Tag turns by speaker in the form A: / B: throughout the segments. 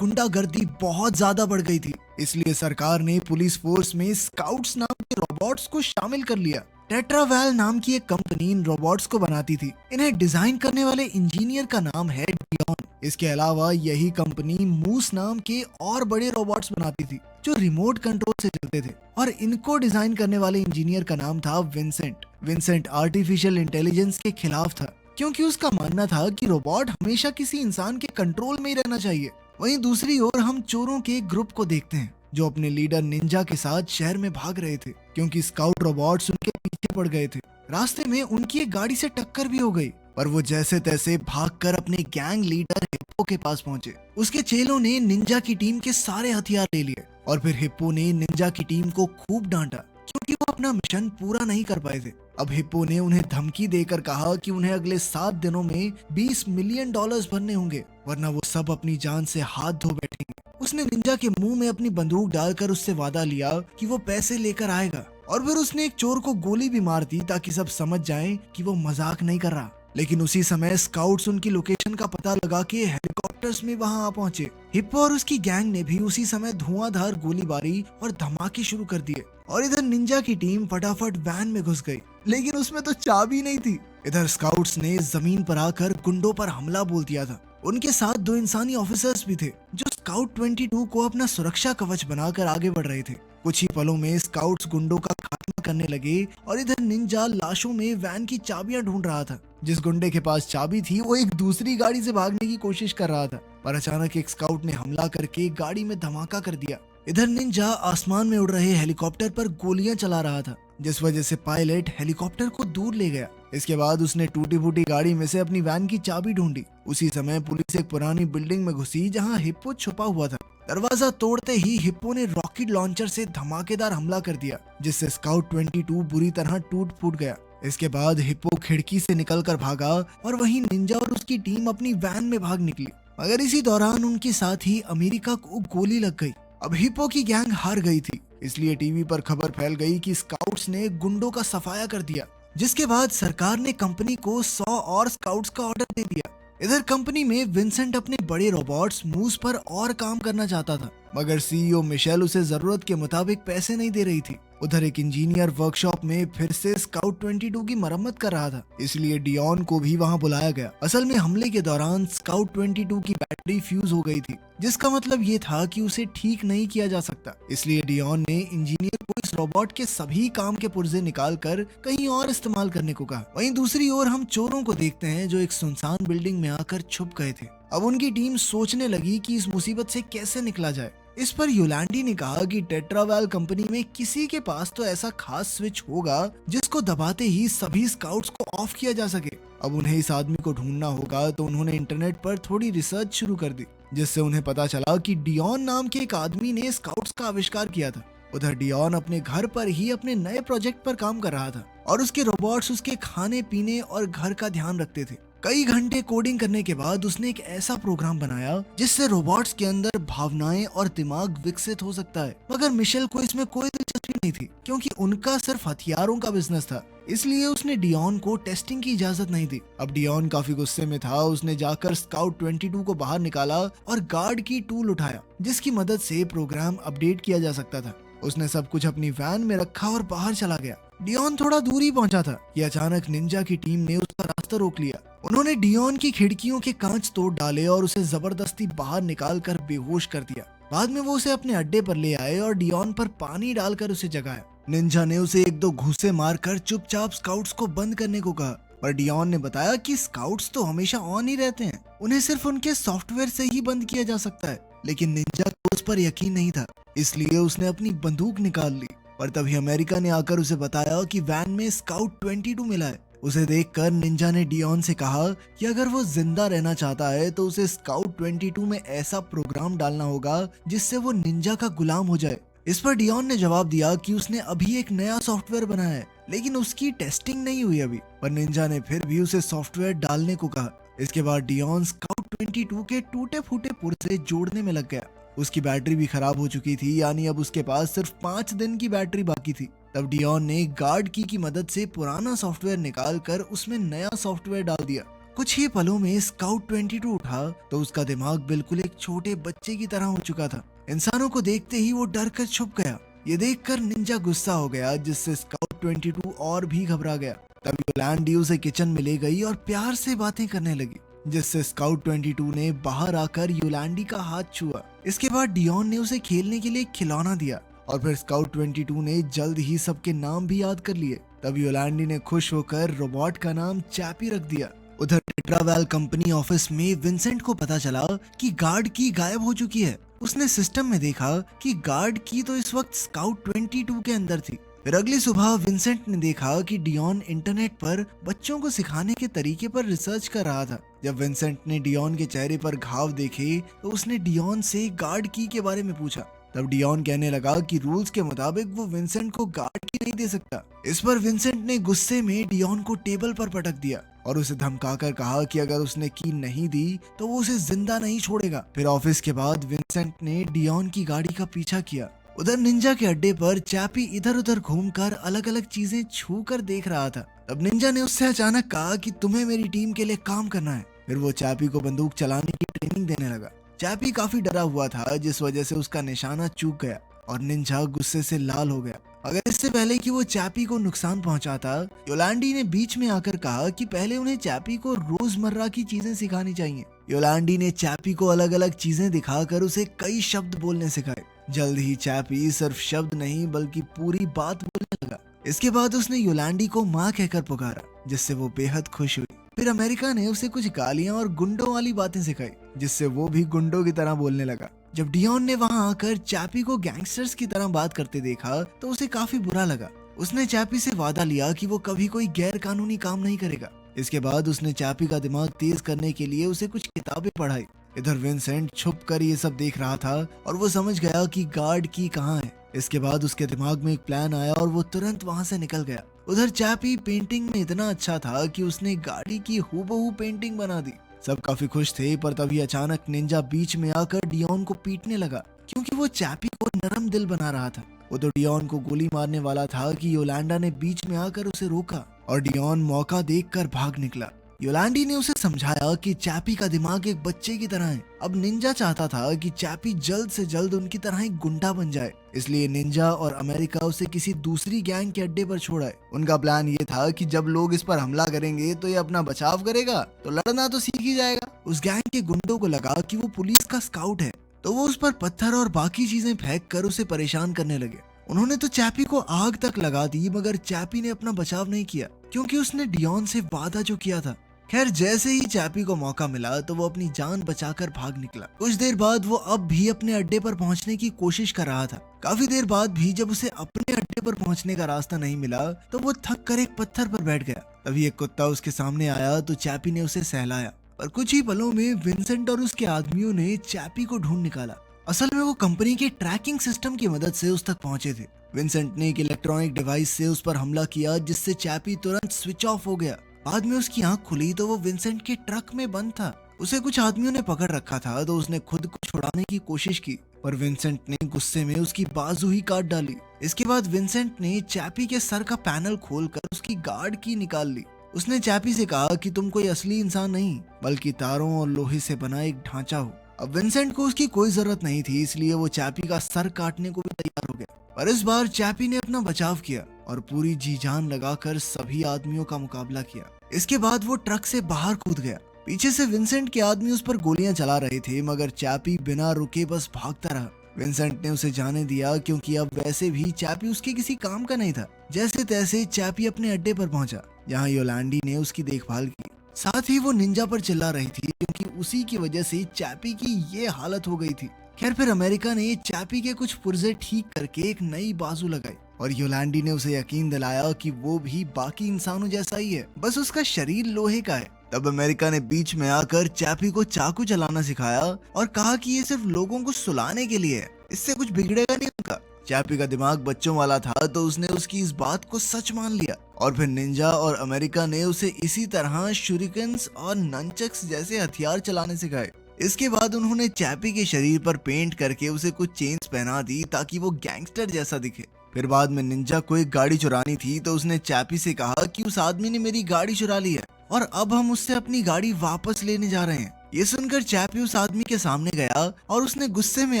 A: गुंडागर्दी बहुत ज्यादा बढ़ गई थी। इसलिए सरकार ने पुलिस फोर्स में स्काउट्स नाम के रोबोट्स को शामिल कर लिया। टेट्रावेल नाम की एक कंपनी इन रोबोट्स को बनाती थी। इन्हें डिजाइन करने वाले इंजीनियर का नाम है डियॉन। इसके अलावा यही कंपनी मूस नाम के और बड़े रोबोट्स बनाती थी जो रिमोट कंट्रोल से चलते थे, और इनको डिजाइन करने वाले इंजीनियर का नाम था विंसेंट। विंसेंट आर्टिफिशियल इंटेलिजेंस के खिलाफ था, क्योंकि उसका मानना था कि रोबोट हमेशा किसी इंसान के कंट्रोल में ही रहना चाहिए। वहीं दूसरी ओर हम चोरों के एक ग्रुप को देखते हैं जो अपने लीडर निंजा के साथ शहर में भाग रहे थे, क्योंकि स्काउट रोबोट्स उनके पीछे पड़ गए थे। रास्ते में उनकी एक गाड़ी से टक्कर भी हो गई, पर वो जैसे तैसे भागकर अपने गैंग लीडर हिप्पो के पास पहुंचे। उसके चेलों ने निंजा की टीम के सारे हथियार ले लिए, और फिर हिप्पो ने निंजा की टीम को खूब डांटा क्योंकि वो अपना मिशन पूरा नहीं कर पाए थे। अब हिप्पो ने उन्हें धमकी देकर कहा कि उन्हें अगले 7 दिनों में $20 मिलियन भरने होंगे, वरना वो सब अपनी जान से हाथ धो बैठेंगे। उसने निंजा के मुंह में अपनी बंदूक डालकर उससे वादा लिया कि वो पैसे लेकर आएगा, और फिर उसने एक चोर को गोली भी मार दी ताकि सब समझ जाएं कि वो मजाक नहीं कर रहा। लेकिन उसी समय स्काउट्स उनकी लोकेशन का पता लगा के हेलीकॉप्टर्स में वहां आ पहुंचे। हिप्पो और उसकी गैंग ने भी उसी समय धुआंधार गोलीबारी और धमाके शुरू कर दिए, और इधर निंजा की टीम फटाफट वैन में घुस गई, लेकिन उसमें तो चाबी नहीं थी। इधर स्काउट्स ने जमीन पर आकर गुंडों पर हमला बोल दिया था। उनके साथ 2 इंसानी ऑफिसर्स भी थे जो स्काउट 22 को अपना सुरक्षा कवच बनाकर आगे बढ़ रहे थे। कुछ ही पलों में स्काउट्स गुंडों का खात्मा करने लगे, और इधर निंजा लाशों में वैन की चाबियां ढूंढ रहा था। जिस गुंडे के पास चाबी थी वो एक दूसरी गाड़ी से भागने की कोशिश कर रहा था, पर अचानक एक स्काउट ने हमला करके गाड़ी में धमाका कर दिया। इधर निंजा आसमान में उड़ रहे हेलीकॉप्टर पर गोलियां चला रहा था, जिस वजह से पायलट हेलीकॉप्टर को दूर ले गया। इसके बाद उसने टूटी फूटी गाड़ी में से अपनी वैन की चाबी ढूंढी। उसी समय पुलिस एक पुरानी बिल्डिंग में घुसी जहां हिप्पो छुपा हुआ था। दरवाजा तोड़ते ही हिप्पो ने रॉकेट लॉन्चर से धमाकेदार हमला कर दिया, जिससे स्काउट 22 बुरी तरह टूट फूट गया। इसके बाद हिप्पो खिड़की से निकलकर भागा, और वहीं निंजा और उसकी टीम अपनी वैन में भाग निकली, मगर इसी दौरान उनके साथ ही अमेरिका को गोली लग गई। अब हिप्पो की गैंग हार गई थी, इसलिए टीवी पर खबर फैल गई कि स्काउट्स ने गुंडों का सफाया कर दिया, जिसके बाद सरकार ने कंपनी को 100 और स्काउट्स का ऑर्डर दे दिया। इधर कंपनी में विंसेंट अपने बड़े रोबोट्स मूस पर और काम करना चाहता था, मगर सीईओ मिशेल उसे जरूरत के मुताबिक पैसे नहीं दे रही थी। उधर एक इंजीनियर वर्कशॉप में फिर से स्काउट 22 की मरम्मत कर रहा था, इसलिए डियॉन को भी वहां बुलाया गया। असल में हमले के दौरान स्काउट 22 की बैटरी फ्यूज हो गई थी, जिसका मतलब ये था कि उसे ठीक नहीं किया जा सकता। इसलिए डियॉन ने इंजीनियर को इस रोबोट के सभी काम के पुर्जे निकाल कर कहीं और इस्तेमाल करने को कहा। वहीं दूसरी ओर हम चोरों को देखते हैं जो एक सुनसान बिल्डिंग में आकर छुप गए थे। अब उनकी टीम सोचने लगी कि इस मुसीबत से कैसे निकला जाए। इस पर योलांडी ने कहा कि टेट्रावेल कंपनी में किसी के पास तो ऐसा खास स्विच होगा जिसको दबाते ही सभी स्काउट्स को ऑफ किया जा सके। अब उन्हें इस आदमी को ढूंढना होगा, तो उन्होंने इंटरनेट पर थोड़ी रिसर्च शुरू कर दी, जिससे उन्हें पता चला कि डियॉन नाम के एक आदमी ने स्काउट्स का आविष्कार किया था। उधर डियॉन अपने घर पर ही अपने नए प्रोजेक्ट पर काम कर रहा था, और उसके रोबोट्स उसके खाने पीने और घर का ध्यान रखते थे। कई घंटे कोडिंग करने के बाद उसने एक ऐसा प्रोग्राम बनाया जिससे रोबोट्स के अंदर भावनाएं और दिमाग विकसित हो सकता है। मगर मिशेल को इसमें कोई दिलचस्पी नहीं थी, क्योंकि उनका सिर्फ हथियारों का बिजनेस था। इसलिए उसने डियॉन को टेस्टिंग की इजाजत नहीं दी। अब डियॉन काफी गुस्से में था। उसने जाकर स्काउट 22 को बाहर निकाला और गार्ड की टूल उठाया, जिसकी मदद से प्रोग्राम अपडेट किया जा सकता था। उसने सब कुछ अपनी वैन में रखा और बाहर चला गया। डियॉन थोड़ा दूर ही पहुंचा था कि अचानक निंजा की टीम ने उसका रास्ता रोक लिया। उन्होंने डियॉन की खिड़कियों के कांच तोड़ डाले और उसे जबरदस्ती बाहर निकाल कर बेहोश कर दिया। बाद में वो उसे अपने अड्डे पर ले आए और डियॉन पर पानी डालकर उसे जगाया। निंजा ने उसे 1-2 घूंसे मारकर चुपचाप स्काउट्स को बंद करने को कहा, पर डियॉन ने बताया कि स्काउट्स तो हमेशा ऑन ही रहते हैं, उन्हें सिर्फ उनके सॉफ्टवेयर से ही बंद किया जा सकता है। लेकिन निंजा को उस पर यकीन नहीं था, इसलिए उसने अपनी बंदूक निकाल ली। पर तभी अमेरिका ने आकर उसे बताया कि वैन में स्काउट 22 मिला है। उसे देखकर निंजा ने डियॉन से कहा कि अगर वो जिंदा रहना चाहता है तो उसे स्काउट 22 में ऐसा प्रोग्राम डालना होगा जिससे वो निंजा का गुलाम हो जाए। इस पर डियॉन ने जवाब दिया कि उसने अभी एक नया सॉफ्टवेयर बनाया है, लेकिन उसकी टेस्टिंग नहीं हुई अभी। पर निंजा ने फिर भी उसे सॉफ्टवेयर डालने को कहा। इसके बाद डियॉन स्काउट 22 के टूटे फूटे पुर्जे जोड़ने में लग गया। उसकी बैटरी भी खराब हो चुकी थी, यानी अब उसके पास सिर्फ 5 दिन की बैटरी बाकी थी। तब डियॉन ने गार्ड की मदद से पुराना सॉफ्टवेयर निकाल कर उसमें नया सॉफ्टवेयर डाल दिया। कुछ ही पलों में स्काउट 22 उठा तो उसका दिमाग बिल्कुल एक छोटे बच्चे की तरह हो चुका था। इंसानों को देखते ही वो डर कर छुप गया। ये देखकर निंजा गुस्सा हो गया, जिससे स्काउट 22 और भी घबरा गया। तभी योलांडी उसे किचन में ले गई और प्यार से बातें करने लगी, जिससे स्काउट 22 ने बाहर आकर योलांडी का हाथ छुआ। इसके बाद डियोन ने उसे खेलने के लिए एक खिलौना दिया और फिर स्काउट 22 ने जल्द ही सबके नाम भी याद कर लिए। तब योलांडी ने खुश होकर रोबोट का नाम चैपी रख दिया। उधर टेट्रावेल कंपनी ऑफिस में विंसेंट को पता चला कि गार्ड की गायब हो चुकी है। उसने सिस्टम में देखा कि गार्ड की तो इस वक्त स्काउट 22 के अंदर थी। फिर अगली सुबह विंसेंट ने देखा कि डियोन इंटरनेट पर बच्चों को सिखाने के तरीके पर रिसर्च कर रहा था। जब विंसेंट ने डियोन के चेहरे पर घाव देखे तो उसने डियोन से गार्ड की के बारे में पूछा। तब डियोन कहने लगा कि रूल्स के मुताबिक वो विंसेंट को गार्ड की नहीं दे सकता। इस पर विंसेंट ने गुस्से में डियोन को टेबल पर पटक दिया और उसे धमकाकर कहा कि अगर उसने की नहीं दी तो वो उसे जिंदा नहीं छोड़ेगा। फिर ऑफिस के बाद विंसेंट ने डियोन की गाड़ी का पीछा किया। उधर निंजा के अड्डे पर चैपी इधर उधर घूमकर अलग अलग चीजें छू कर देख रहा था। तब निंजा ने उससे अचानक कहा कि तुम्हें मेरी टीम के लिए काम करना है। फिर वो चैपी को बंदूक चलाने की ट्रेनिंग देने लगा। चैपी काफी डरा हुआ था, जिस वजह से उसका निशाना चूक गया और निंजा गुस्से से लाल हो गया। अगर इससे पहले कि वो चैपी को नुकसान पहुंचाता, योलांडी ने बीच में आकर कहा कि पहले उन्हें चैपी को रोजमर्रा की चीजें सिखानी चाहिए। योलांडी ने चैपी को अलग अलग चीजें दिखाकर उसे कई शब्द बोलने सिखाए। जल्द ही चैपी सिर्फ शब्द नहीं बल्कि पूरी बात बोलने लगा। इसके बाद उसने योलांडी को माँ कहकर पुकारा, जिससे वो बेहद खुश हुई। फिर अमेरिका ने उसे कुछ गालियां और गुंडों वाली बातें सिखाई, जिससे वो भी गुंडों की तरह बोलने लगा। जब डियोन ने वहां आकर चैपी को गैंगस्टर्स की तरह बात करते देखा तो उसे काफी बुरा लगा। उसने चैपी से वादा लिया कि वो कभी कोई गैर कानूनी काम नहीं करेगा। इसके बाद उसने चैपी का दिमाग तेज करने के लिए उसे कुछ किताबें पढ़ाई। इधर विंसेंट छुप कर ये सब देख रहा था और वो समझ गया कि गार्ड की कहाँ है। इसके बाद उसके दिमाग में एक प्लान आया और वो तुरंत वहां से निकल गया। उधर चैपी पेंटिंग में इतना अच्छा था कि उसने गाड़ी की हूबहू पेंटिंग बना दी। सब काफी खुश थे, पर तभी अचानक निंजा बीच में आकर डियोन को पीटने लगा, क्योंकि वो चैपी को नरम दिल बना रहा था। वो तो डियोन को गोली मारने वाला था कि योलांडा ने बीच में आकर उसे रोका और डियोन मौका देखकर भाग निकला। योलांडी ने उसे समझाया कि चैपी का दिमाग एक बच्चे की तरह है। अब निंजा चाहता था कि चैपी जल्द से जल्द उनकी तरह एक गुंडा बन जाए, इसलिए निंजा और अमेरिका उसे किसी दूसरी गैंग के अड्डे पर छोड़ाए। उनका प्लान ये था कि जब लोग इस पर हमला करेंगे तो ये अपना बचाव करेगा, तो लड़ना तो सीख ही जाएगा। उस गैंग के गुंडों को लगा कि वो पुलिस का स्काउट है, तो वो उस पर पत्थर और बाकी चीजें फेंक कर उसे परेशान करने लगे। उन्होंने तो चैपी को आग तक लगा दी, मगर चैपी ने अपना बचाव नहीं किया, क्योंकि उसने डियोन से वादा जो किया था। खैर, जैसे ही चैपी को मौका मिला तो वो अपनी जान बचाकर भाग निकला। कुछ देर बाद वो अब भी अपने अड्डे पर पहुंचने की कोशिश कर रहा था। काफी देर बाद भी जब उसे अपने अड्डे पर पहुंचने का रास्ता नहीं मिला तो वो थक कर एक पत्थर पर बैठ गया। तभी एक कुत्ता उसके सामने आया तो चैपी ने उसे सहलाया, पर कुछ ही पलों में विंसेंट और उसके आदमियों ने चैपी को ढूंढ निकाला। असल में वो कंपनी के ट्रैकिंग सिस्टम की मदद से उस तक पहुंचे थे। विंसेंट ने एक इलेक्ट्रॉनिक डिवाइस से उस पर हमला किया, जिससे चैपी तुरंत स्विच ऑफ हो गया। बाद में उसकी आंख खुली तो वो विंसेंट के ट्रक में बंद था। उसे कुछ आदमियों ने पकड़ रखा था, तो उसने खुद को छुड़ाने की कोशिश की, पर विंसेंट ने गुस्से में उसकी बाजू ही काट डाली। इसके बाद विंसेंट ने चैपी के सर का पैनल खोलकर उसकी गार्ड की निकाल ली। उसने चैपी से कहा कि तुम कोई असली इंसान नहीं बल्कि तारों और लोहे से बना एक ढांचा हो। अब विंसेंट को उसकी कोई जरूरत नहीं थी, इसलिए वो चैपी का सर काटने को भी तैयार हो गया। पर इस बार चैपी ने अपना बचाव किया और पूरी जी जान लगाकर सभी आदमियों का मुकाबला किया। इसके बाद वो ट्रक से बाहर कूद गया। पीछे से विंसेंट के आदमी उस पर गोलियां चला रहे थे, मगर चैपी बिना रुके बस भागता रहा। विंसेंट ने उसे जाने दिया, क्योंकि अब वैसे भी चैपी उसके किसी काम का नहीं था। जैसे तैसे चैपी अपने अड्डे पर पहुंचा, जहां योलांडी ने उसकी देखभाल की। साथ ही वो निंजा पर चिल्ला रही थी, क्योंकि उसी की वजह से चैपी की ये हालत हो गई थी। खैर, फिर अमेरिका ने चैपी के कुछ पुर्जे ठीक करके एक नई बाजू लगाई और योलांडी ने उसे यकीन दिलाया कि वो भी बाकी इंसानों जैसा ही है, बस उसका शरीर लोहे का है। तब अमेरिका ने बीच में आकर चैपी को चाकू चलाना सिखाया और कहा कि ये सिर्फ लोगों को सुलाने के लिए है, इससे कुछ बिगड़ेगा नहीं उनका। चैपी का दिमाग बच्चों वाला था, तो उसने उसकी इस बात को सच मान लिया और फिर निंजा और अमेरिका ने उसे इसी तरह शुरिकन्स और ननचक्स जैसे हथियार चलाने सिखाए। इसके बाद उन्होंने चैपी के शरीर पर पेंट करके उसे कुछ चेन्स पहना दी ताकि वो गैंगस्टर जैसा दिखे। फिर बाद में निंजा को एक गाड़ी चुरानी थी, तो उसने चैपी से कहा कि उस आदमी ने मेरी गाड़ी चुरा ली है। और अब हम उससे अपनी गाड़ी वापस लेने जा रहे हैं। ये सुनकर चैपी उस आदमी के सामने गया और उसने गुस्से में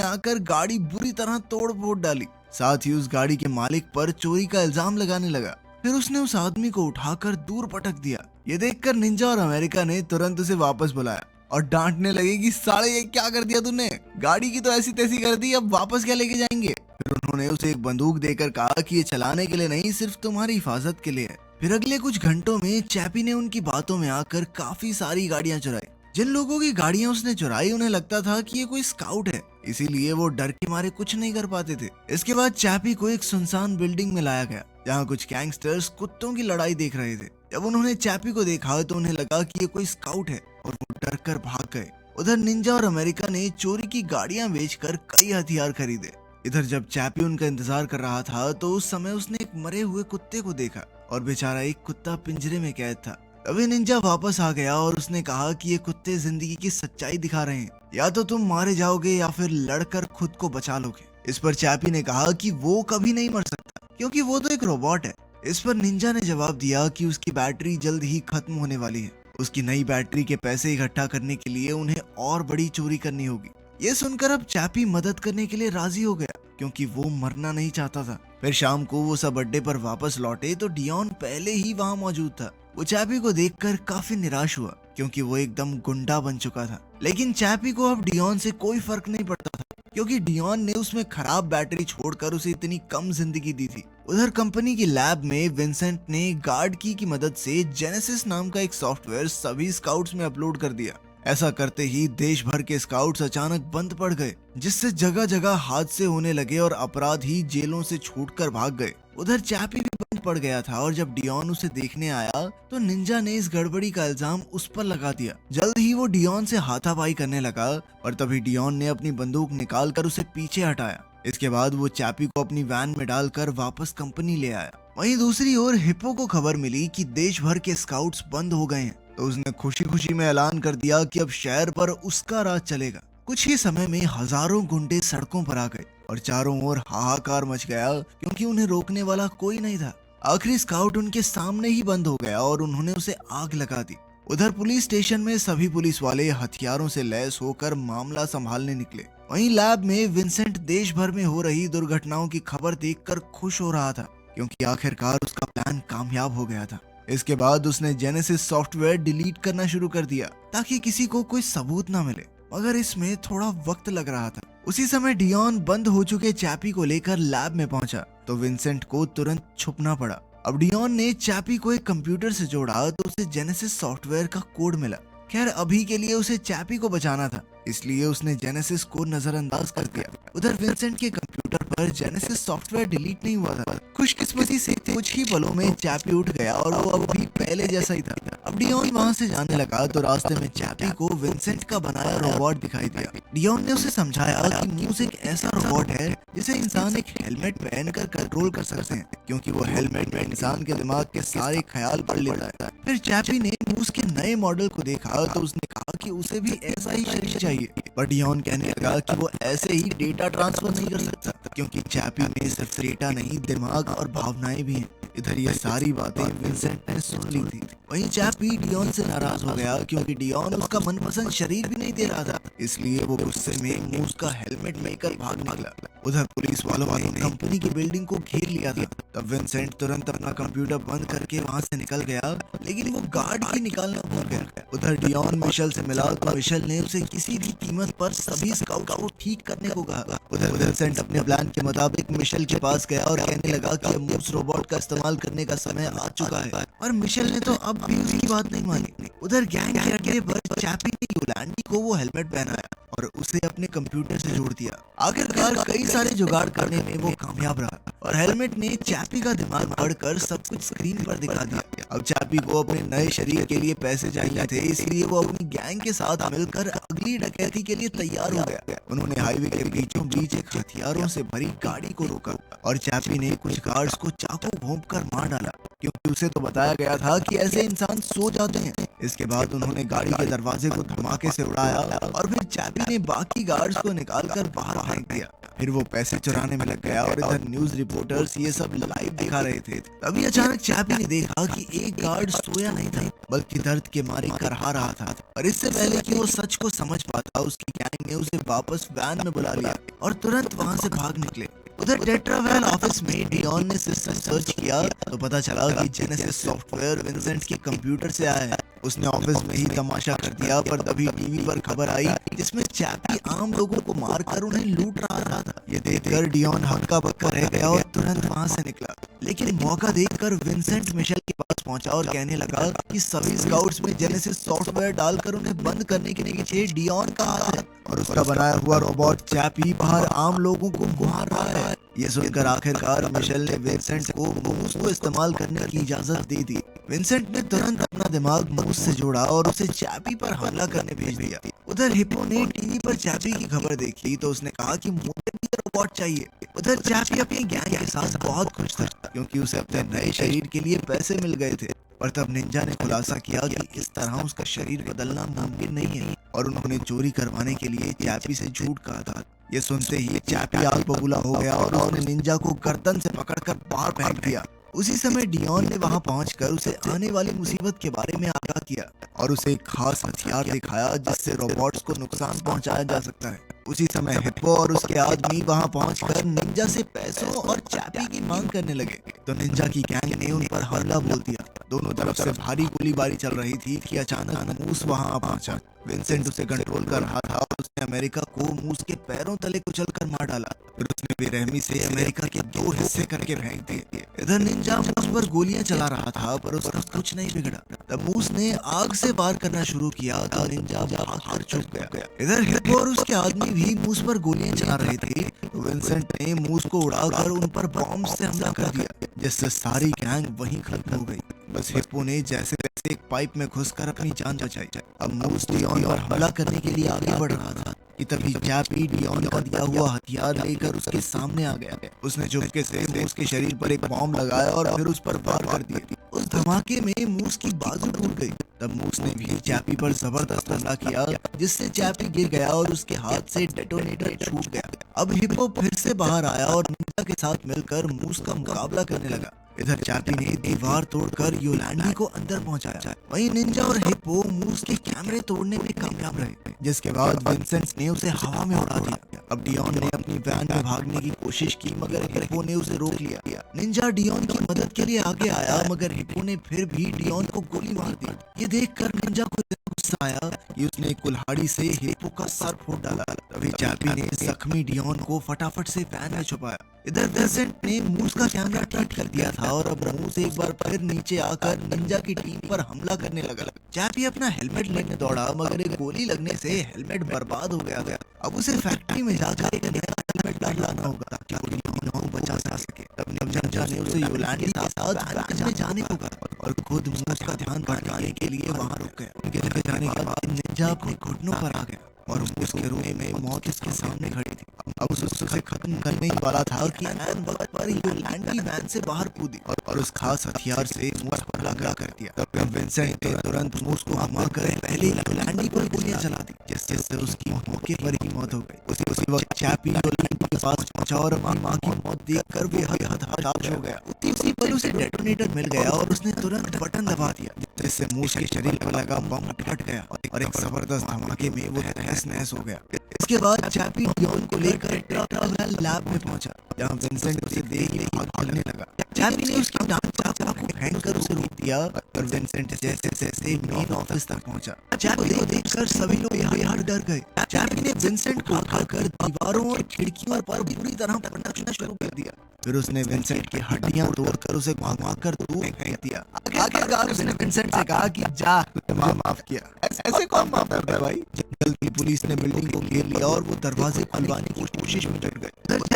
A: आकर गाड़ी बुरी तरह तोड़ फोड़ डाली। साथ ही उस गाड़ी के मालिक पर चोरी का इल्जाम लगाने लगा। फिर उसने उस आदमी को उठाकर दूर पटक दिया। ये देखकर निंजा और अमेरिका ने तुरंत उसे वापस बुलाया और डांटने लगे कि साले ये क्या कर दिया तूने, गाड़ी की तो ऐसी तैसी कर दी, अब वापस क्या लेके जाएंगे। फिर उन्होंने उसे एक बंदूक देकर कहा कि ये चलाने के लिए नहीं, सिर्फ तुम्हारी हिफाजत के लिए है। फिर अगले कुछ घंटों में चैपी ने उनकी बातों में आकर काफी सारी गाड़ियां चुराई। जिन लोगों की गाड़ियां उसने चुराई उन्हें लगता था कि ये कोई स्काउट है, इसीलिए वो डर के मारे कुछ नहीं कर पाते थे। इसके बाद चैपी को एक सुनसान बिल्डिंग में लाया गया जहाँ कुछ गैंगस्टर्स कुत्तों की लड़ाई देख रहे थे। जब उन्होंने चैपी को देखा तो उन्हें लगा कि ये कोई स्काउट है और वो डर कर भाग गए। उधर निंजा और अमेरिका ने चोरी की गाड़ियां बेचकर कई हथियार खरीदे। इधर जब चैपी उनका इंतजार कर रहा था तो उस समय उसने एक मरे हुए कुत्ते को देखा और बेचारा एक कुत्ता पिंजरे में कैद था। तभी निंजा वापस आ गया और उसने कहा कि ये कुत्ते जिंदगी की सच्चाई दिखा रहे हैं, या तो तुम मारे जाओगे या फिर लड़कर खुद को बचा लोगे। इस पर चैपी ने कहा कि वो कभी नहीं मर सकता क्योंकि वो तो एक रोबोट है। इस पर निंजा ने जवाब दिया कि उसकी बैटरी जल्द ही खत्म होने वाली है। उसकी नई बैटरी के पैसे इकट्ठा करने के लिए उन्हें और बड़ी चोरी करनी होगी। ये सुनकर अब चैपी मदद करने के लिए राजी हो गया क्योंकि वो मरना नहीं चाहता था। फिर शाम को वो सब अड्डे पर वापस लौटे तो डियोन पहले ही वहाँ मौजूद था। वो चैपी को देखकर काफी निराश हुआ क्योंकि वो एकदम गुंडा बन चुका था। लेकिन चैपी को अब डियोन से कोई फर्क नहीं पड़ता था क्योंकि डियोन ने उसमें खराब बैटरी छोड़कर उसे इतनी कम जिंदगी दी थी। उधर कंपनी की लैब में विंसेंट ने गार्ड की मदद से जेनेसिस नाम का एक सॉफ्टवेयर सभी स्काउट्स में अपलोड कर दिया। ऐसा करते ही देश भर के स्काउट्स अचानक बंद पड़ गए, जिससे जगह जगह हादसे होने लगे और अपराधी जेलों से छूटकर भाग गए। उधर चैपी भी बंद पड़ गया था और जब डियोन उसे देखने आया तो निंजा ने इस गड़बड़ी का इल्जाम उस पर लगा दिया। जल्द ही वो डियोन से हाथापाई करने लगा और तभी डियोन ने अपनी बंदूक निकालकर उसे पीछे हटाया। इसके बाद वो चैपी को अपनी वैन में डालकर वापस कंपनी ले आया। वहीं दूसरी ओर हिप्पो को खबर मिली कि देश भर के स्काउट्स बंद हो गए हैं, तो उसने खुशी खुशी में ऐलान कर दिया कि अब शहर पर उसका राज चलेगा। कुछ ही समय में हजारों गुंडे सड़कों पर आ गए और चारों ओर हाहाकार मच गया क्योंकि उन्हें रोकने वाला कोई नहीं था। आखिरी स्काउट उनके सामने ही बंद हो गया और उन्होंने उसे आग लगा दी। उधर पुलिस स्टेशन में सभी पुलिस वाले हथियारों से लैस होकर मामला संभालने निकले। वहीं लैब में विंसेंट देश भर में हो रही दुर्घटनाओं की खबर देखकर खुश हो रहा था क्योंकि आखिरकार उसका प्लान कामयाब हो गया था। इसके बाद उसने जेनेसिस सॉफ्टवेयर डिलीट करना शुरू कर दिया ताकि किसी को कोई सबूत ना मिले, मगर इसमें थोड़ा वक्त लग रहा था। उसी समय डियोन बंद हो चुके चैपी को लेकर लैब में पहुंचा तो विंसेंट को तुरंत छुपना पड़ा। अब डियोन ने चैपी को एक कंप्यूटर से जोड़ा तो उसे जेनेसिस सॉफ्टवेयर का कोड मिला। खैर अभी के लिए उसे चैपी को बचाना था, इसलिए उसने जेनेसिस को नजरअंदाज कर दिया। उधर विंसेंट के कंप्यूटर पर जेनेसिस सॉफ्टवेयर डिलीट नहीं हुआ था। खुशकिस्मती से कुछ ही पलों में चैपी उठ गया और वो अभी पहले जैसा ही था। अब डियोन वहाँ से जाने लगा तो रास्ते में चैपी को विंसेंट का बनाया रोबोट दिखाई दिया। डियोन ने उसे समझाया कि मूस एक ऐसा रोबोट है जिसे इंसान एक हेलमेट पहनकर कंट्रोल कर सकते हैं क्योंकि वो हेलमेट में इंसान के दिमाग के सारे ख्याल पढ़ लेता है। फिर चैपी ने मूस के नए मॉडल को देखा तो उसने कहा कि उसे भी ऐसा ही शरीर चाहिए, पर डियोन कहने लगा कि वो ऐसे ही डेटा ट्रांसफर नहीं कर सकता क्योंकि चैपी में सिर्फ डेटा नहीं दिमाग और भावनाएं भी हैं। इधर ये सारी बातें विंसेंट ने सुन ली थी। वहीं चैपी डियोन से नाराज हो गया क्योंकि डियोन उसका मनपसंद शरीर भी नहीं दे रहा था, इसलिए वो गुस्से में मूस का हेलमेट लेकर भाग निकला। उधर पुलिस वालों ने कंपनी की बिल्डिंग को घेर लिया था। तब विंसेंट तुरंत अपना कंप्यूटर बंद करके वहां से निकल गया, लेकिन वो गार्ड की निकालना भूल गया। उधर डियोन मिशेल से मिला तो मिशेल ने उसे किसी भी कीमत पर सभी स्काउट को ठीक करने को कहा। उधर विंसेंट अपने प्लान के मुताबिक मिशेल के पास गया और कहने लगा कि अब मूस रोबोट का इस्तेमाल करने का समय आ चुका है, और मिशेल ने तो अब भी उसकी बात नहीं मानी। उधर गैंग के अड्डे पर चैपी ने योलांडी को वो हेलमेट पहनाया और उसे अपने कंप्यूटर से जोड़ दिया। आखिरकार कई सारे जुगाड़ करने में वो कामयाब रहा और हेलमेट ने चैपी का दिमाग पढ़कर सब कुछ स्क्रीन पर दिखा दिया। अब चैपी को अपने नए शरीर के लिए पैसे चाहिए थे, इसलिए वो अपनी गैंग के साथ मिलकर अगली डकैती के लिए तैयार हो गया। उन्होंने हाईवे के बीचों बीच एक हथियारों से भरी गाड़ी को रोका और चैपी ने कुछ गार्ड्स को चाकू घोंपकर मार डाला क्योंकि उसे तो बताया गया था कि ऐसे इंसान सो जाते हैं। इसके बाद उन्होंने गाड़ी के दरवाजे को धमाके से उड़ाया और फिर चैपी ने बाकी गार्ड्स को निकालकर बाहर फेंक दिया। फिर वो पैसे चुराने में लग गया और इधर न्यूज रिपोर्टर्स ये सब लाइव दिखा रहे थे। तभी अचानक चैपी ने देखा कि एक गार्ड सोया नहीं था, बल्कि दर्द के मारे करहा रहा था। और इससे पहले कि वो सच को समझ पाता, उसकी गैंग ने उसे वापस वैन में बुला लिया और तुरंत वहां से भाग निकले। उधर टेट्रावेल ऑफिस में डियॉन ने सिस्टम सर्च किया तो पता चला कि जेनेसिस सॉफ्टवेयर विंसेंट के कंप्यूटर से आया है। उसने ऑफिस में ही तमाशा कर दिया, पर तभी टीवी पर खबर आई जिसमें चैपी आम लोगों को मारकर उन्हें लूट रहा था। ये देखकर डियॉन हक्का बक्का रह गया और तुरंत वहां से निकला। लेकिन मौका देखकर विंसेंट मिशेल के पास पहुंचा और कहने लगा कि सभी स्काउट्स में जेनेसिस सॉफ्टवेयर डालकर उन्हें बंद करने के पीछे डियॉन का हाथ है और उसका बनाया हुआ रोबोट चैपी बाहर आम लोगों को मार रहा है। ये सुनकर आखिरकार मिशेल ने विंसेंट को मूस को इस्तेमाल करने की इजाजत दे दी। विंसेंट ने तुरंत अपना दिमाग मूस से जोड़ा और उसे चैपी पर हमला करने भेज दिया। उधर हिप्पो ने टीवी पर चैपी की खबर देखी तो उसने कहा कि मुझे भी रोबोट चाहिए। उधर चैपी अपनी गैंग के साथ बहुत खुश था क्योंकि उसे अपने नए शरीर के लिए पैसे मिल गए थे। पर तब निंजा ने खुलासा किया कि इस तरह उसका शरीर बदलना मुमकिन नहीं है और उन्होंने चोरी करवाने के लिए चैपी से झूठ कहा था। ये सुनते ही चैपी आग बबूला हो गया और उसने निंजा को गर्दन से पकड़कर बाहर फेंक दिया। उसी समय डियॉन ने वहां पहुंचकर उसे आने वाली मुसीबत के बारे में आगाह किया और उसे एक खास हथियार दिखाया जिससे रोबोट्स को नुकसान पहुंचाया जा सकता है। उसी समय हिप्पो और उसके आदमी वहां पहुंचकर निंजा से पैसों और चैपी की मांग करने लगे तो निंजा की गैंग ने उन पर हमला बोल दिया। दोनों तरफ से भारी गोलीबारी चल रही थी कि अचानक मूस वहां पहुंचा। विंसेंट उसे कंट्रोल कर रहा था और उसने अमेरिका को मूस के पैरों तले कुचलकर मार डाला। फिर उसने बेरहमी से अमेरिका के 2 हिस्से करके फेंक दिए। इधर निंजा मूस पर गोलियां चला रहा था पर उसका कुछ नहीं बिगड़ा। तब मूस ने आग से वार करना शुरू किया तो निंजा भागकर छुप गया। इधर हिप्पो और उसके आदमी भी मूस पर गोलियां चला रहे थे तो विंसेंट ने मूस को उड़ाकर उन पर बॉम्ब से हमला कर दिया जिससे सारी गैंग वहीं खत्म हो गई। बस हिप्पो ने जैसे तैसे एक पाइप में घुसकर अपनी जान बचाई। अब मूस डियॉन पर हमला करने के लिए आगे बढ़ रहा था कि तभी चैपी डियॉन का दिया हुआ हथियार लेकर उसके सामने आ गया। उसने चुपके से मूस के शरीर पर एक बॉम्ब लगाया और फिर उस पर वार कर दिया। उस धमाके में मूस की बाजू टूट गई। तब मूस ने भी चैपी पर जबरदस्त हमला किया जिससे चैपी गिर गया और उसके हाथ से डेटोनेटर छूट गया। अब हिप्पो फिर से बाहर आया और निंजा के साथ मिलकर मूस का मुकाबला करने लगा। इधर चैपी ने दीवार तोड़कर योलांडी को अंदर पहुंचाया। वहीं निंजा और हिप्पो मूस के कैमरे तोड़ने में कामयाब रहे जिसके बाद विंसेंट ने उसे हवा में उड़ा दिया। अब डियॉन ने अपनी वैन में भागने की कोशिश की मगर हिप्पो ने उसे रोक लिया। निंजा डियॉन की मदद के लिए आगे आया मगर हिप्पो ने फिर भी डियॉन को गोली मार दी। ये देखकर निंजा को गुस्सा आया कि उसने कुल्हाड़ी से हिप्पो का सर फोड़ डाला। तभी चैपी ने जख्मी डियॉन को फटाफट से वैन में छुपाया। इधर विंसेंट ने मूस का कैमरा ठीक कर दिया था और अब मूस एक बार फिर नीचे आकर निंजा की टीम पर हमला करने लगा। चैपी अपना हेलमेट लेने दौड़ा मगर एक गोली लगने से हेलमेट बर्बाद हो गया। अब उसे फैक्ट्री में जाकर एक नया हेलमेट लाना होगा ताकि वो डियॉन को बचा सके। तब निंजा ने उसे योलांडी के साथ वैन में जाने को कहा और खुद मूस का ध्यान भटकाने के लिए वहां रुक गया। उनके चले जाने के बाद निंजा अपने घुटनों पर आ गया और उसके रोने में मौत उसके सामने खड़ी थी। अब उसे खत्म करने ही वाला था कि ऐन वक्त पर योलांडी वैन से बाहर कूदी और उस खास हथियार से मूस पर हमला कर दिया। तब विंसेंट ने तुरंत मूस को मारकर पहले योलांडी पर गोलियां चला दी जिससे उसकी मौके पर ही मौत हो गई। उसी वक्त चैपी योलांडी के पास पहुंचा और अपनी मां की मौत देखकर बेहद हताश हो गया। उसी पल उसे डेटोनेटर मिल गया और उसने तुरंत बटन दबा दिया जिससे मूस के शरीर पर लगा बम फट गया और एक जबरदस्त धमाके में वो तहस-नहस हो गया। इसके बाद चैपी डियॉन को लेकर टेट्रावेल लैब में पहुंचा जहां विंसेंट उसे देख ही भागने लगा। चैपी ने उसकी नाक चाकू फेंककर उसे रोक दिया और विंसेंट जैसे जैसे मेन ऑफिस तक पहुंचा। चैपी को देखकर सभी लोग यहाँ डर गए। चैपी ने विंसेंट को उठाकर दीवारों और खिड़कियों पर बुरी तरह पटकना शुरू कर दिया। फिर उसने विंसेंट की हड्डियां तोड़कर उसे घुमा-कर दूर फेंक दिया। आखिरकार उसने विंसेंट से कहा कि जा, माफ किया। ऐसे कौन माफ करता है भाई? जल्दी पुलिस ने बिल्डिंग को घेर लिया और वो दरवाजे खुलवाने की कोशिश में जुट गए।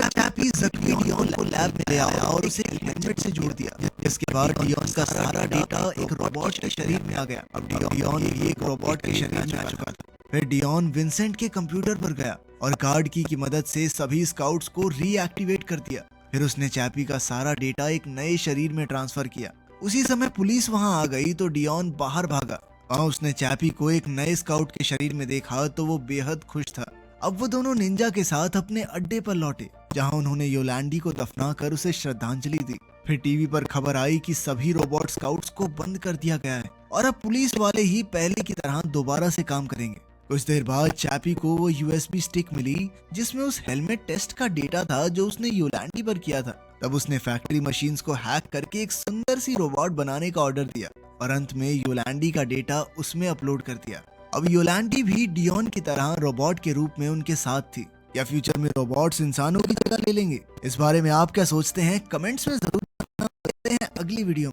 A: चैपी जख्मी डियॉन को लैब में ले आया और उसे हेलमेट से जोड़ दिया। इसके बाद डियॉन का सारा डेटा एक रोबोट के शरीर में आ गया। अब डियॉन भी एक रोबोट के शरीर में आ चुका था। फिर डियॉन विंसेंट के कंप्यूटर पर गया और गार्ड की मदद से सभी स्काउट्स को रीएक्टिवेट कर दिया। फिर उसने चैपी का सारा डेटा एक नए शरीर में ट्रांसफर किया। उसी समय पुलिस वहां आ गई तो डियॉन बाहर भागा। वहां उसने चैपी को एक नए स्काउट के शरीर में देखा तो वो बेहद खुश था। अब वो दोनों निंजा के साथ अपने अड्डे पर लौटे, जहां उन्होंने योलैंडी को दफना कर उसे श्रद्धांजलि दी। फिर टीवी पर खबर आई कि सभी रोबोट स्काउट्स को बंद कर दिया गया है और अब पुलिस वाले ही पहले की तरह दोबारा से काम करेंगे। कुछ देर बाद चैपी को वो यूएसबी स्टिक मिली जिसमें उस हेलमेट टेस्ट का डेटा था जो उसने योलैंडी पर किया था। तब उसने फैक्ट्री मशीन्स को हैक करके एक सुंदर सी रोबोट बनाने का ऑर्डर दिया और अंत में योलैंडी का डेटा उसमें अपलोड कर दिया। अब योलैंडी भी डियोन की तरह रोबोट के रूप में उनके साथ थी। या फ्यूचर में रोबोट्स इंसानों की जगह ले लेंगे? इस बारे में आप क्या सोचते हैं? कमेंट्स में जरूर बताना। मिलते हैं अगली वीडियो में।